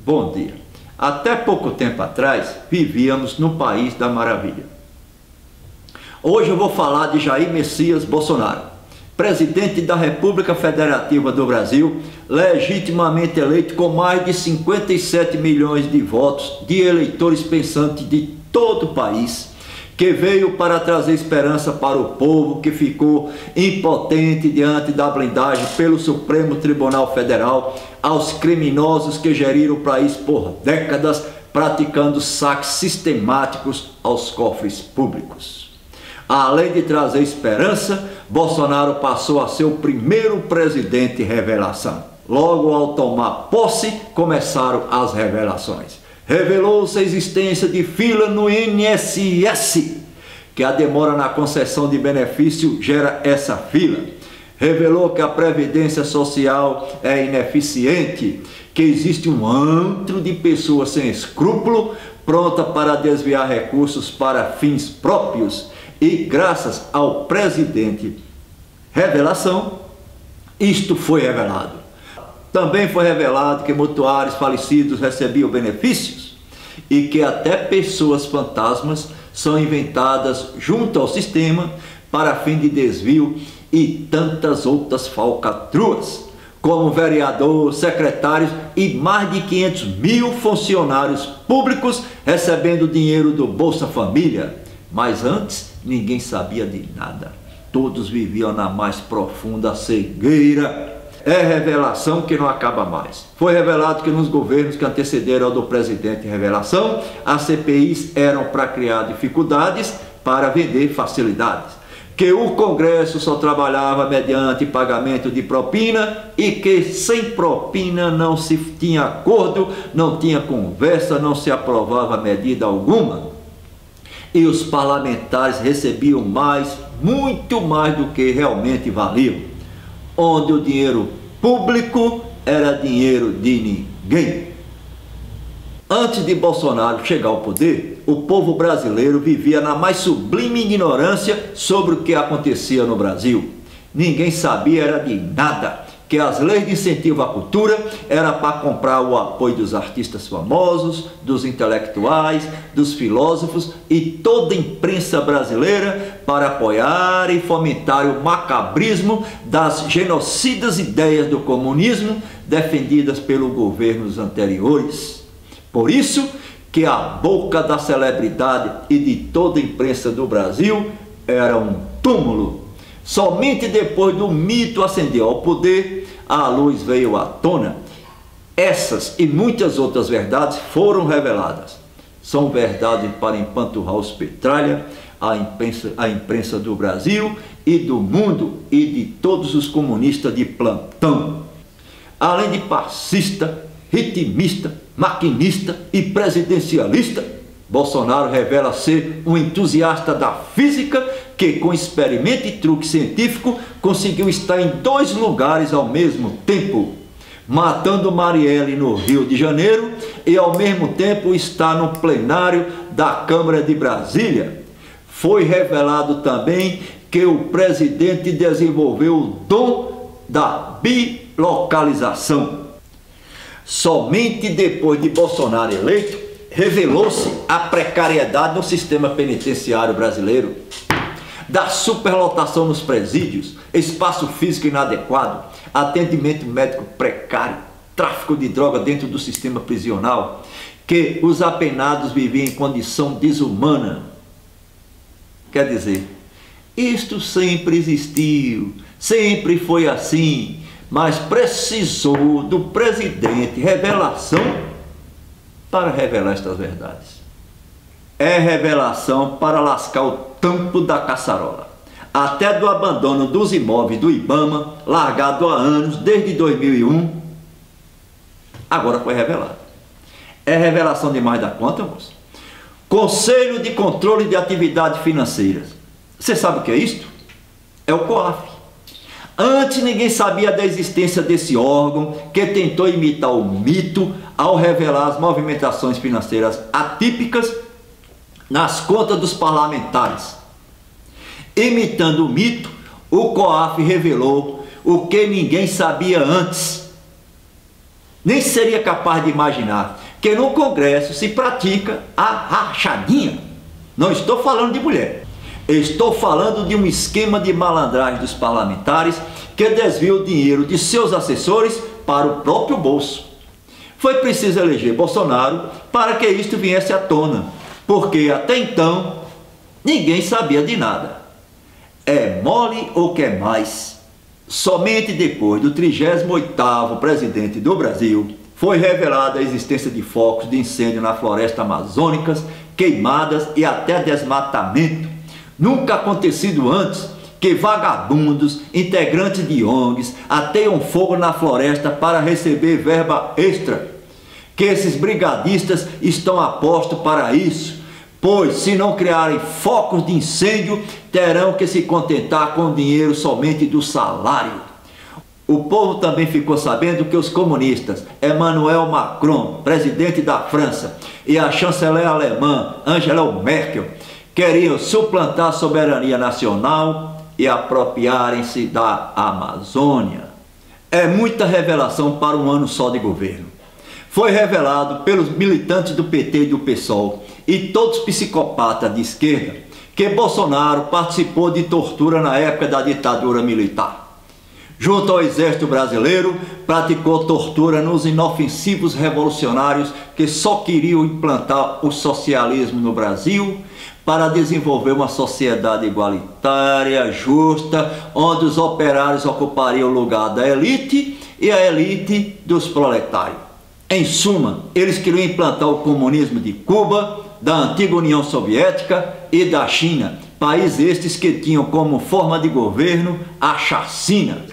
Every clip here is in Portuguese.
Bom dia. Até pouco tempo atrás, vivíamos no país da maravilha. Hoje eu vou falar de Jair Messias Bolsonaro, presidente da República Federativa do Brasil, legitimamente eleito com mais de 57 milhões de votos de eleitores pensantes de todo o país, que veio para trazer esperança para o povo que ficou impotente diante da blindagem pelo Supremo Tribunal Federal aos criminosos que geriram o país por décadas, praticando saques sistemáticos aos cofres públicos. Além de trazer esperança, Bolsonaro passou a ser o primeiro presidente revelação. Logo ao tomar posse, começaram as revelações. Revelou-se a existência de fila no INSS, que a demora na concessão de benefício gera essa fila. Revelou que a Previdência Social é ineficiente, que existe um antro de pessoas sem escrúpulo, pronta para desviar recursos para fins próprios. E graças ao presidente revelação, isto foi revelado. Também foi revelado que mutuários falecidos recebiam benefícios e que até pessoas fantasmas são inventadas junto ao sistema para fim de desvio e tantas outras falcatruas, como vereadores, secretários e mais de 500 mil funcionários públicos recebendo dinheiro do Bolsa Família. Mas antes ninguém sabia de nada, todos viviam na mais profunda cegueira. É revelação que não acaba mais. Foi revelado que nos governos que antecederam ao do presidente revelação, as CPIs eram para criar dificuldades para vender facilidades. Que o Congresso só trabalhava mediante pagamento de propina e que sem propina não se tinha acordo, não tinha conversa, não se aprovava medida alguma. E os parlamentares recebiam mais, muito mais do que realmente valiam. Onde o dinheiro público era dinheiro de ninguém. Antes de Bolsonaro chegar ao poder, o povo brasileiro vivia na mais sublime ignorância sobre o que acontecia no Brasil. Ninguém sabia era de nada, que as leis de incentivo à cultura era para comprar o apoio dos artistas famosos, dos intelectuais, dos filósofos e toda a imprensa brasileira para apoiar e fomentar o macabrismo das genocidas ideias do comunismo defendidas pelos governos anteriores. Por isso que a boca da celebridade e de toda a imprensa do Brasil era um túmulo. Somente depois do mito ascender ao poder, a luz veio à tona. Essas e muitas outras verdades foram reveladas. São verdades para empanturrar os petralha, a imprensa do Brasil e do mundo e de todos os comunistas de plantão. Além de passista, ritmista, maquinista e presidencialista, Bolsonaro revela ser um entusiasta da física que, com experimento e truque científico, conseguiu estar em 2 lugares ao mesmo tempo, matando Marielle no Rio de Janeiro e ao mesmo tempo está no plenário da Câmara de Brasília. Foi revelado também que o presidente desenvolveu o dom da bilocalização. Somente depois de Bolsonaro eleito, revelou-se a precariedade no sistema penitenciário brasileiro, da superlotação nos presídios, espaço físico inadequado, atendimento médico precário, tráfico de droga dentro do sistema prisional, que os apenados viviam em condição desumana. Quer dizer, isto sempre existiu, sempre foi assim, mas precisou do presidente revelação para revelar estas verdades. É revelação para lascar o tampo da caçarola. Até do abandono dos imóveis do IBAMA, largado há anos, desde 2001, agora foi revelado. É revelação demais da conta, moço. Conselho de Controle de Atividades Financeiras. Você sabe o que é isto? É o COAF. Antes ninguém sabia da existência desse órgão que tentou imitar o mito ao revelar as movimentações financeiras atípicas nas contas dos parlamentares. Imitando o mito, o COAF revelou o que ninguém sabia antes. nem seria capaz de imaginar que no Congresso se pratica a rachadinha. Não estou falando de mulher. Estou falando de um esquema de malandragem dos parlamentares que desvia o dinheiro de seus assessores para o próprio bolso. Foi preciso eleger Bolsonaro para que isto viesse à tona, porque até então ninguém sabia de nada. É mole ou quer mais? Somente depois do 38º presidente do Brasil foi revelada a existência de focos de incêndio na floresta amazônica, queimadas e até desmatamento. Nunca acontecido antes que vagabundos, integrantes de ONGs, ateiam fogo na floresta para receber verba extra. Que esses brigadistas estão a posto para isso, pois se não criarem focos de incêndio, terão que se contentar com o dinheiro somente do salário. O povo também ficou sabendo que os comunistas, Emmanuel Macron, presidente da França, e a chanceler alemã, Angela Merkel, queriam suplantar a soberania nacional e apropriarem-se da Amazônia. É muita revelação para um ano só de governo. Foi revelado pelos militantes do PT e do PSOL e todos psicopatas de esquerda que Bolsonaro participou de tortura na época da ditadura militar. Junto ao exército brasileiro, praticou tortura nos inofensivos revolucionários que só queriam implantar o socialismo no Brasil para desenvolver uma sociedade igualitária, justa, onde os operários ocupariam o lugar da elite e a elite dos proletários. Em suma, eles queriam implantar o comunismo de Cuba, da antiga União Soviética e da China, países estes que tinham como forma de governo a chacina.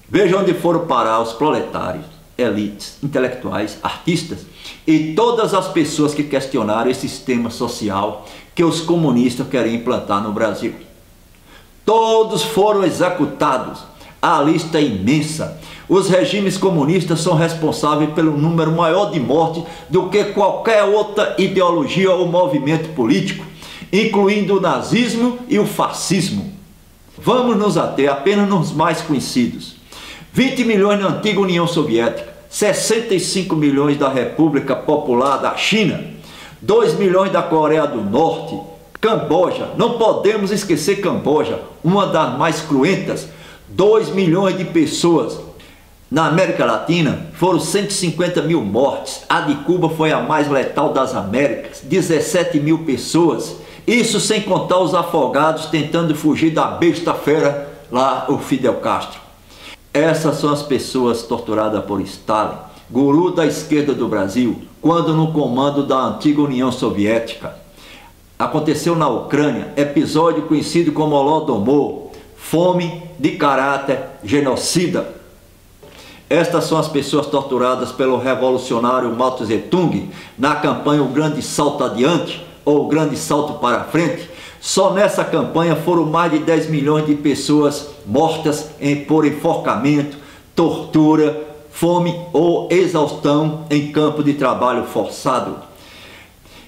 Veja onde foram parar os proletários, elites, intelectuais, artistas e todas as pessoas que questionaram esse sistema social que os comunistas querem implantar no Brasil. Todos foram executados. A lista é imensa. Os regimes comunistas são responsáveis pelo número maior de mortes do que qualquer outra ideologia ou movimento político, incluindo o nazismo e o fascismo. Vamos nos ater apenas nos mais conhecidos. 20 milhões na antiga União Soviética, 65 milhões da República Popular da China, 2 milhões da Coreia do Norte, Camboja, não podemos esquecer Camboja, uma das mais cruentas, 2 milhões de pessoas. Na América Latina foram 150 mil mortes, a de Cuba foi a mais letal das Américas, 17 mil pessoas, isso sem contar os afogados tentando fugir da besta fera lá, o Fidel Castro. Essas são as pessoas torturadas por Stalin, guru da esquerda do Brasil, quando no comando da antiga União Soviética. Aconteceu na Ucrânia, episódio conhecido como Holodomor, fome de caráter genocida. Estas são as pessoas torturadas pelo revolucionário Mao Tse-tung na campanha O Grande Salto Adiante, ou O Grande Salto para Frente. Só nessa campanha foram mais de 10 milhões de pessoas mortas por enforcamento, tortura, fome ou exaustão em campo de trabalho forçado.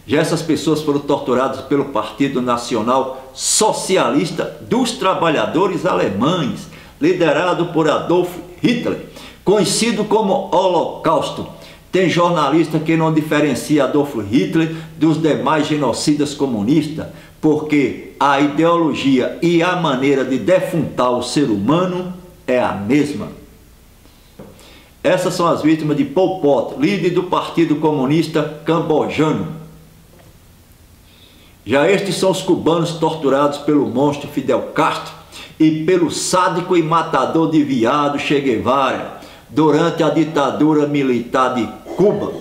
Já essas pessoas foram torturadas pelo Partido Nacional Socialista dos Trabalhadores Alemães, liderado por Adolf Hitler, conhecido como Holocausto. Tem jornalista que não diferencia Adolf Hitler dos demais genocidas comunistas, porque a ideologia e a maneira de defuntar o ser humano é a mesma. Essas são as vítimas de Pol Pot, líder do Partido Comunista Cambojano. Já estes são os cubanos torturados pelo monstro Fidel Castro e pelo sádico e matador de viado Che Guevara durante a ditadura militar de Cuba.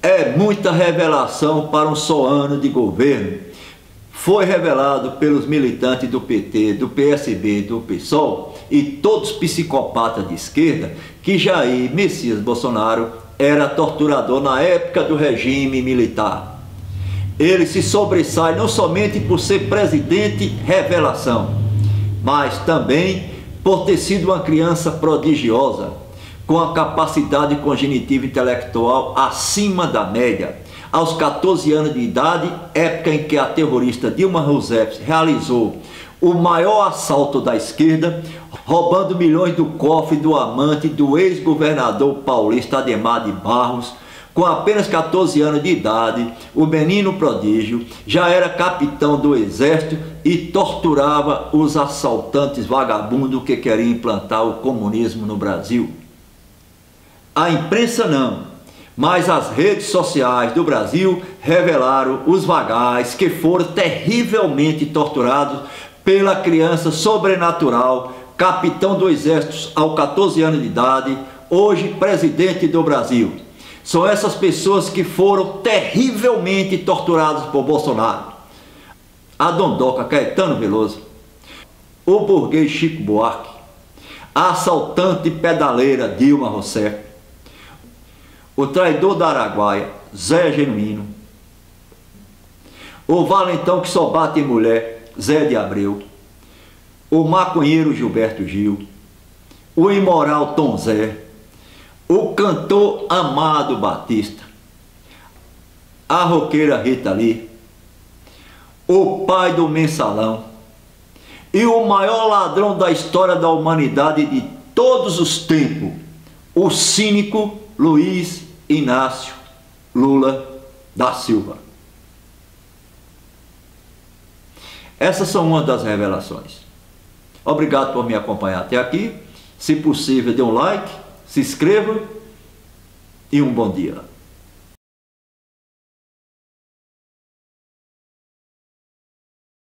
É muita revelação para um só ano de governo. Foi revelado pelos militantes do PT, do PSB, do PSOL e todos psicopatas de esquerda que Jair Messias Bolsonaro era torturador na época do regime militar. Ele se sobressai não somente por ser presidente revelação, mas também por ter sido uma criança prodigiosa, com a capacidade cognitiva intelectual acima da média. Aos 14 anos de idade, época em que a terrorista Dilma Rousseff realizou o maior assalto da esquerda, roubando milhões do cofre do amante do ex-governador paulista Adhemar de Barros. Com apenas 14 anos de idade, o menino prodígio já era capitão do exército e torturava os assaltantes vagabundos que queriam implantar o comunismo no Brasil. A imprensa não, mas as redes sociais do Brasil revelaram os vagais que foram terrivelmente torturados pela criança sobrenatural, capitão do exército aos 14 anos de idade, hoje presidente do Brasil. São essas pessoas que foram terrivelmente torturadas por Bolsonaro. A dondoca Caetano Veloso, o burguês Chico Buarque, a assaltante pedaleira Dilma Rousseff, o traidor da Araguaia Zé Genuíno, o valentão que só bate em mulher Zé de Abreu, o maconheiro Gilberto Gil, o imoral Tom Zé, o cantor Amado Batista, a roqueira Rita Lee, o pai do mensalão e o maior ladrão da história da humanidade de todos os tempos, o cínico Luiz Inácio Lula da Silva. Essas são uma das revelações. Obrigado por me acompanhar até aqui. Se possível, dê um like, se inscreva e um bom dia.